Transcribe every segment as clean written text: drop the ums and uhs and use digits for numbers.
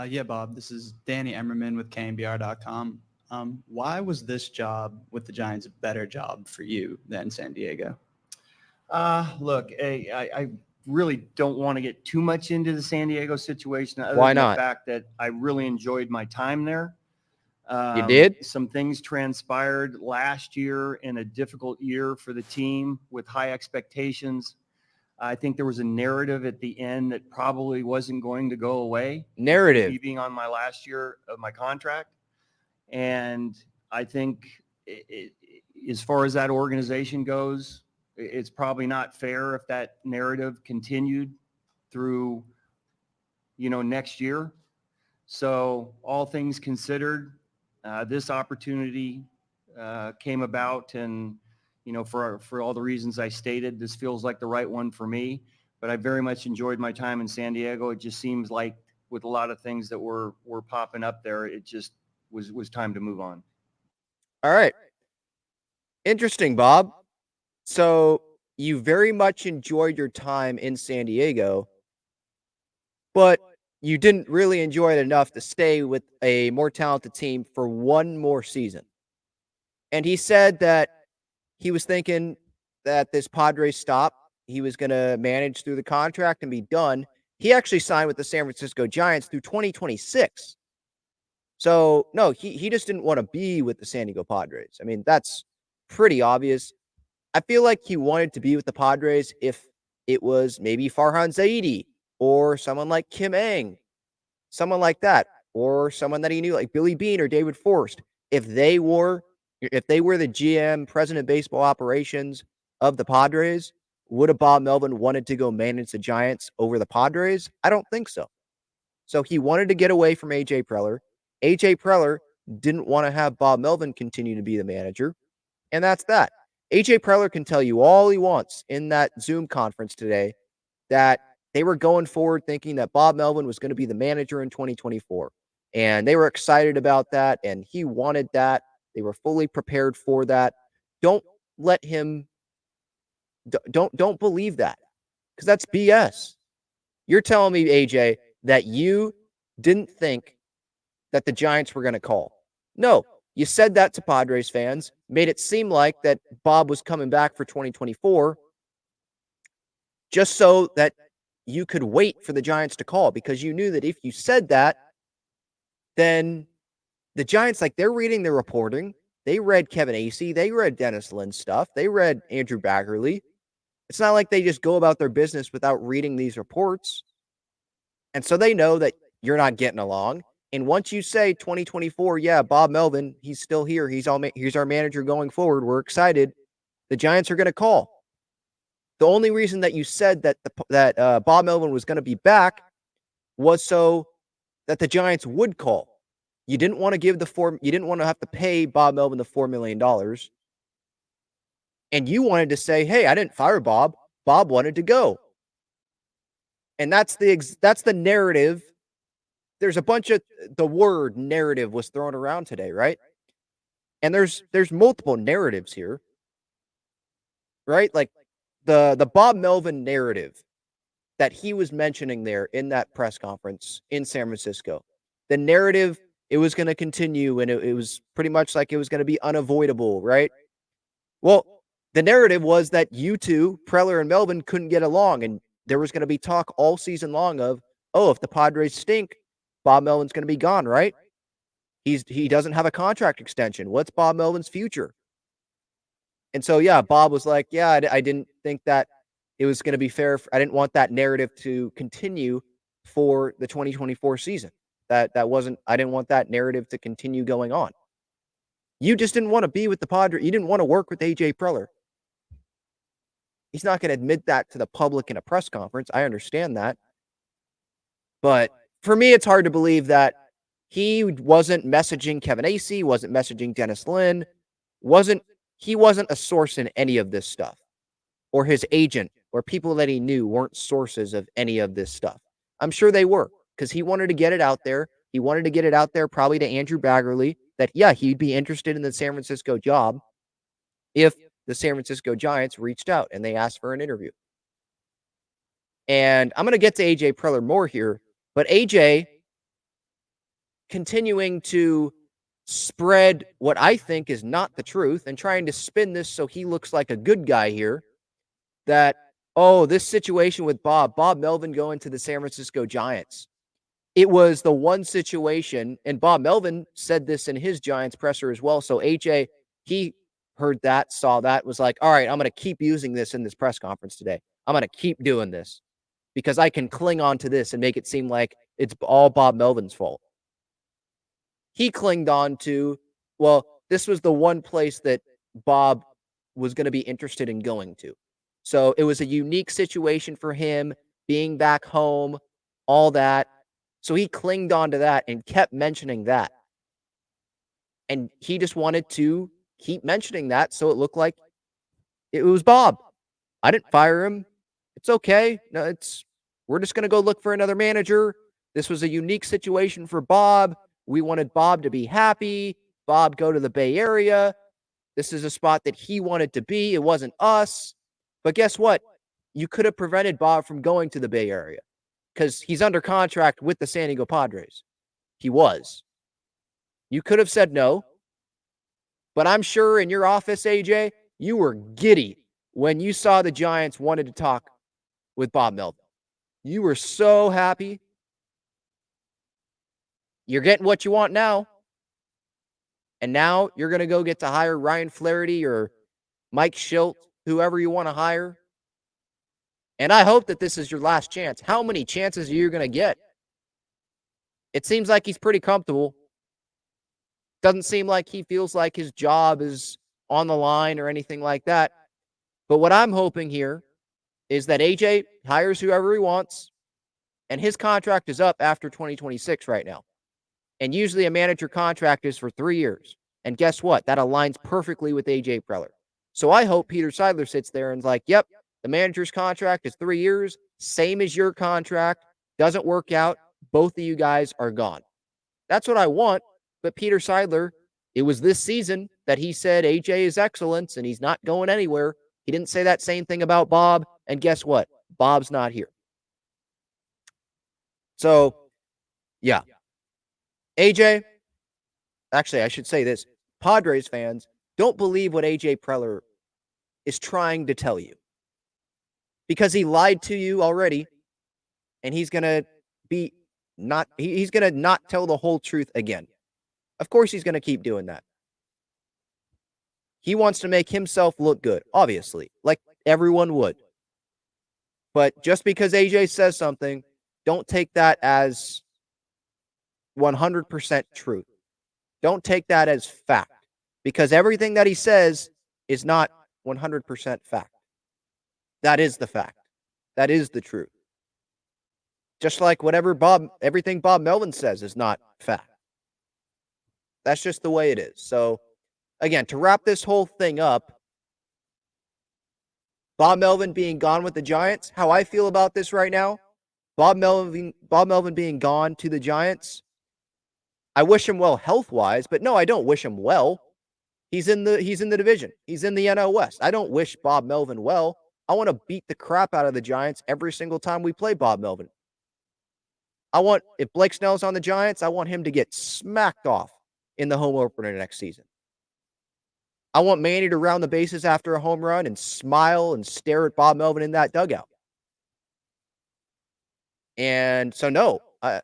Yeah, Bob, this is Danny Emmerman with KNBR.com. Why was this job with the Giants a better job for you than San Diego? Look, I really don't want to get too much into the San Diego situation, other Why than the not? fact that I really enjoyed my time there. You did? Some things transpired last year in a difficult year for the team with high expectations. I think there was a narrative at the end that probably wasn't going to go away. Narrative. Me being on my last year of my contract. And I think as far as that organization goes, it's probably not fair if that narrative continued through, next year. So all things considered, this opportunity came about, and for all the reasons I stated, this feels like the right one for me. But I very much enjoyed my time in San Diego. It just seems like with a lot of things that were popping up there, it just was time to move on. All right. Interesting, Bob. So you very much enjoyed your time in San Diego, but you didn't really enjoy it enough to stay with a more talented team for one more season. And he said that he was thinking that this Padres stop, he was going to manage through the contract and be done. He actually signed with the San Francisco Giants through 2026. So, no, he just didn't want to be with the San Diego Padres. I mean, that's pretty obvious. I feel like he wanted to be with the Padres if it was maybe Farhan Zaidi or someone like Kim Ng, someone like that, or someone that he knew like Billy Beane or David Forst. If they were the GM, president of baseball operations of the Padres, would have Bob Melvin wanted to go manage the Giants over the Padres? I don't think so. So he wanted to get away from AJ Preller. AJ Preller didn't want to have Bob Melvin continue to be the manager. And that's that. AJ Preller can tell you all he wants in that Zoom conference today that they were going forward thinking that Bob Melvin was going to be the manager in 2024. And they were excited about that, and he wanted that. They were fully prepared for that. Don't let him don't believe that, because that's BS. You're telling me, AJ, that you didn't think that the Giants were going to call. No, you said that to Padres fans, made it seem like that Bob was coming back for 2024 just so that you could wait for the Giants to call, because you knew that if you said that, then the Giants, like, they're reading the reporting. They read Kevin Acee. They read Dennis Lynn's stuff. They read Andrew Baggerly. It's not like they just go about their business without reading these reports. And so they know that you're not getting along. And once you say 2024, yeah, Bob Melvin, he's still here. He's our manager going forward. We're excited. The Giants are going to call. The only reason that you said that Bob Melvin was going to be back was so that the Giants would call. You didn't want to you didn't want to have to pay Bob Melvin the $4 million. And you wanted to say, hey, I didn't fire Bob. Bob wanted to go. And that's the narrative. There's a bunch of the word narrative was thrown around today, right? And there's multiple narratives here, right? Like the Bob Melvin narrative that he was mentioning there in that press conference in San Francisco. The narrative, it was going to continue, and it was pretty much like it was going to be unavoidable, right? Well, the narrative was that you two, Preller and Melvin, couldn't get along, and there was going to be talk all season long of, oh, if the Padres stink, Bob Melvin's going to be gone, right? He doesn't have a contract extension. What's Bob Melvin's future? And so, yeah, Bob was like, yeah, I didn't think that it was going to be fair. I didn't want that narrative to continue for the 2024 season. I didn't want that narrative to continue going on. You just didn't want to be with the Padres. You didn't want to work with AJ Preller. He's not going to admit that to the public in a press conference. I understand that. But for me, it's hard to believe that he wasn't messaging Kevin Acee, wasn't messaging Dennis Lynn, he wasn't a source in any of this stuff. Or his agent or people that he knew weren't sources of any of this stuff. I'm sure they were, because he wanted to get it out there. He wanted to get it out there probably to Andrew Baggerly that, yeah, he'd be interested in the San Francisco job if the San Francisco Giants reached out and they asked for an interview. And I'm going to get to AJ Preller more here, but AJ continuing to spread what I think is not the truth and trying to spin this so he looks like a good guy here, that, oh, this situation with Bob Melvin going to the San Francisco Giants. It was the one situation, and Bob Melvin said this in his Giants presser as well. So AJ, he heard that, saw that, was like, all right, I'm going to keep using this in this press conference today. I'm going to keep doing this because I can cling on to this and make it seem like it's all Bob Melvin's fault. He clinged on to, well, this was the one place that Bob was going to be interested in going to. So it was a unique situation for him, being back home, all that. So he clinged on to that and kept mentioning that. And he just wanted to keep mentioning that so it looked like it was Bob. I didn't fire him. It's okay. No, we're just going to go look for another manager. This was a unique situation for Bob. We wanted Bob to be happy. Bob go to the Bay Area. This is a spot that he wanted to be. It wasn't us. But guess what? You could have prevented Bob from going to the Bay Area because he's under contract with the San Diego Padres. He was. You could have said no. But I'm sure in your office, AJ, you were giddy when you saw the Giants wanted to talk with Bob Melvin. You were so happy. You're getting what you want now. And now you're going to go get to hire Ryan Flaherty or Mike Schilt, whoever you want to hire. And I hope that this is your last chance. How many chances are you going to get? It seems like he's pretty comfortable. Doesn't seem like he feels like his job is on the line or anything like that. But what I'm hoping here is that AJ hires whoever he wants, and his contract is up after 2026 right now. And usually a manager contract is for 3 years. And guess what? That aligns perfectly with AJ Preller. So I hope Peter Seidler sits there and is like, yep, the manager's contract is 3 years, same as your contract, doesn't work out, both of you guys are gone. That's what I want. But Peter Seidler, it was this season that he said AJ is excellence and he's not going anywhere. He didn't say that same thing about Bob. And guess what? Bob's not here. So, yeah. AJ, actually, I should say this. Padres fans, don't believe what AJ Preller is trying to tell you. Because he lied to you already. And he's going to he's going to not tell the whole truth again. Of course he's going to keep doing that. He wants to make himself look good, obviously, like everyone would. But just because AJ says something, don't take that as 100% truth. Don't take that as fact, because everything that he says is not 100% fact. That is the fact. That is the truth. Just like everything Bob Melvin says is not fact. That's just the way it is. So, again, to wrap this whole thing up, Bob Melvin being gone with the Giants, how I feel about this right now, Bob Melvin being gone to the Giants, I wish him well health-wise, but no, I don't wish him well. He's in the division. He's in the NL West. I don't wish Bob Melvin well. I want to beat the crap out of the Giants every single time we play Bob Melvin. If Blake Snell's on the Giants, I want him to get smacked off in the home opener next season. I want Manny to round the bases after a home run and smile and stare at Bob Melvin in that dugout. And so, no, I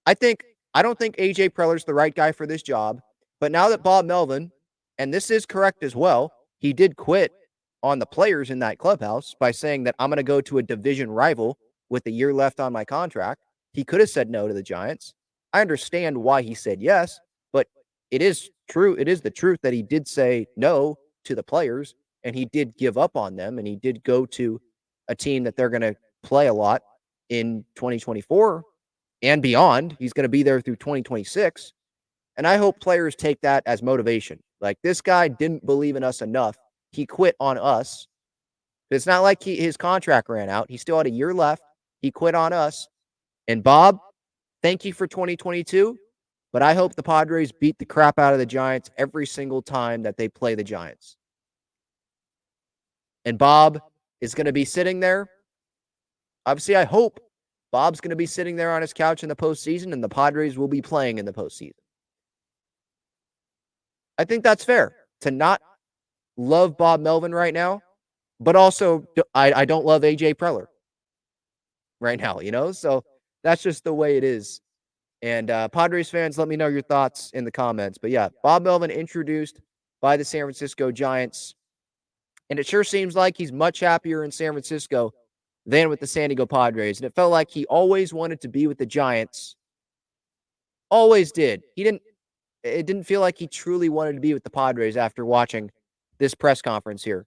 don't think AJ Preller's the right guy for this job. But now that Bob Melvin, and this is correct as well, he did quit on the players in that clubhouse by saying that I'm going to go to a division rival with a year left on my contract. He could have said no to the Giants. I understand why he said yes, but it is true. It is the truth that he did say no to the players, and he did give up on them, and he did go to a team that they're going to play a lot in 2024 and beyond. He's going to be there through 2026. And I hope players take that as motivation. Like, this guy didn't believe in us enough. He quit on us. It's not like his contract ran out. He still had a year left. He quit on us. And Bob, thank you for 2022. But I hope the Padres beat the crap out of the Giants every single time that they play the Giants. And Bob is going to be sitting there. Obviously, I hope Bob's going to be sitting there on his couch in the postseason, and the Padres will be playing in the postseason. I think that's fair to not love Bob Melvin right now, but also I don't love AJ Preller right now, So that's just the way it is. And Padres fans, let me know your thoughts in the comments. But yeah, Bob Melvin introduced by the San Francisco Giants. And it sure seems like he's much happier in San Francisco than with the San Diego Padres. And it felt like he always wanted to be with the Giants. Always did. It didn't feel like he truly wanted to be with the Padres after watching this press conference here.